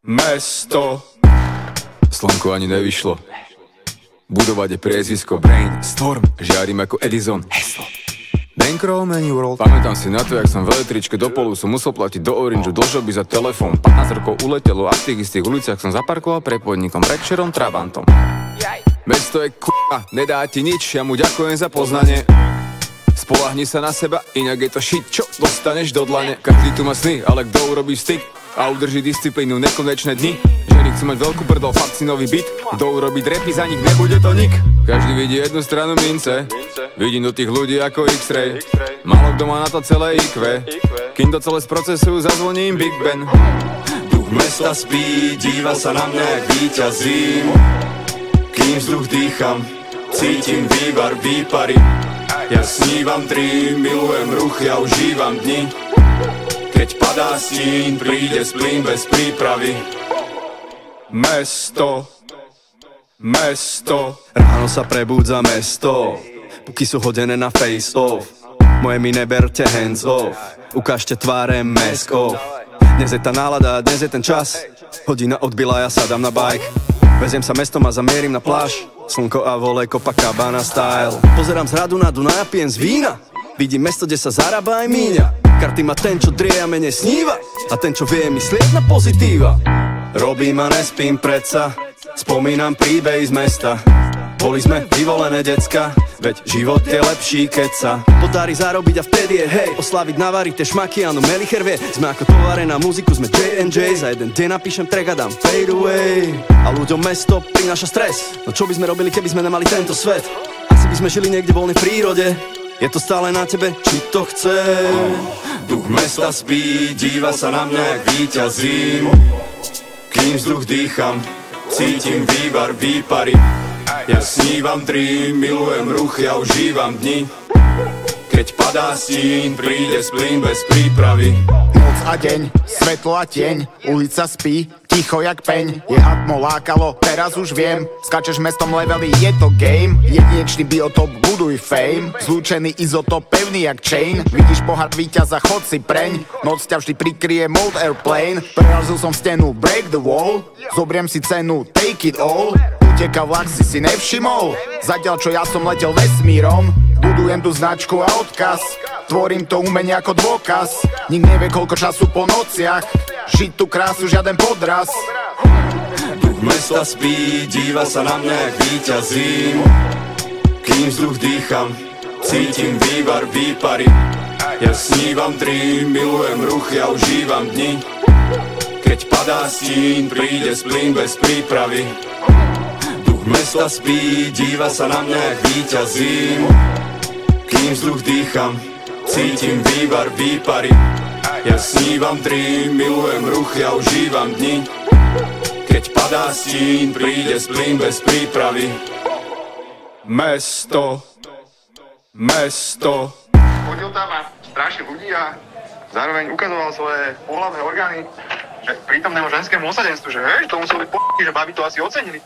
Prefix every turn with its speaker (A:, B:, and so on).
A: Mesto. Slnko ani nevyšlo. Budovať je priezvisko Brainstorm. Žiarím ako Edison. Heslo Bankroll menu world. Pamätám si na to, jak som v električke do Polu som musel platiť do Orangeu dlžoby za telefón. 15 rokov uletelo a v tých istých uliciach som zaparkoval pre podnikom Rexcherom Trabantom. Mesto je k***a, nedá ti nič, ja mu ďakujem za poznanie. Spolahni sa na seba, inak je to shit, čo dostaneš do dlane. Každý tu má sny, ale kto urobí styk a udrží disciplínu nekonečné dni. Ženy chcú mať veľkú prdol, fakt si nový byt. Kto urobí drepy, za nich nebude to nik. Každý vidí jednu stranu mince, vidím do tých ľudí ako X-ray. Málo kto má na to celé IQ. Kým to celé sprocesujú, zazvoní im Big Ben. Duch mesta spí, díva sa na mňa jak víťazím. Kým vzduch dýcham, cítim vývar, výpary. Ja snívam tri, milujem ruch, ja užívam dni. Keď padá stín, príde splín bez prípravy. Mesto, mesto.
B: Ráno sa prebúdza mesto, puky sú hodené na face off. Moje mi neberte hands off, ukážte tváre mask off. Dnes je tá nálada, dnes je ten čas, hodina odbila, ja sadám na bike. Veziem sa mestom a zamierim na pláž, slnko a vole, Copacabana style. Pozerám z hradu na Dunaj a pijem z vína. Vidím mesto, kde sa zarába aj míňa. Karty má ten, čo drie a menej sníva, a ten, čo vie myslieť na pozitíva. Robím a nespím predsa, spomínam príbej z mesta. Boli sme vyvolené decka, veď život je lepší, keď sa podarí zarobiť a vtedy je hej. Oslaviť, navariť tie šmaky, áno, Melicher vie. Sme ako tovare na muziku, sme J&J. Za jeden deň napíšem track a dám fade away. A ľuďom mesto prináša stres. No čo by sme robili, keby sme nemali tento svet? Asi by sme žili niekde voľne v prírode. Je to stále na tebe, či to chce.
A: Duch mesta spí, díva sa na mňa jak víťazím. Kým vzduch dýcham, cítim vývar, výpary. Ja snívam tri, milujem ruch, ja užívam dni. Keď padá stín, príde splín bez prípravy.
C: Noc a deň, svetlo a tieň, ulica spí, ticho jak peň. Je atmo lákalo, teraz už viem, skačeš mestom levely, je to game. Jedinečný biotop, buduj fame, zlúčený izotop, pevný jak chain. Vidíš pohár víťaza, chod si preň, noc ťa vždy prikryje mode airplane. Prerazil som stenu, break the wall, zobriem si cenu, take it all. Uteka vlak, si nevšimol, zatiaľ čo ja som letel vesmírom. Budujem tu značku a odkaz, tvorím to umenie ako dôkaz. Nik nevie koľko času po nociach, žiť tú krásu žiaden podraz.
A: Duch mesta spí, díva sa na mňa jak víťazím. Kým vzduch dýcham, cítim vývar, výpary. Ja snívam tri, milujem ruch, ja užívam dni. Keď padá stín, príde splín bez prípravy. Duch mesta spí, díva sa na mňa jak víťazím. Kým vzduch dýcham, cítim vývar, výpary. Ja snívam tri, milujem ruch, ja užívam dni. Keď padá stín, príde splín bez prípravy. Mesto, mesto.
D: Chodil tam a strašil ľudí a zároveň ukazoval svoje pohlavné orgány, že prítomnému ženskému osadenstvu, že hej, to muselo byť že baby to asi ocenili.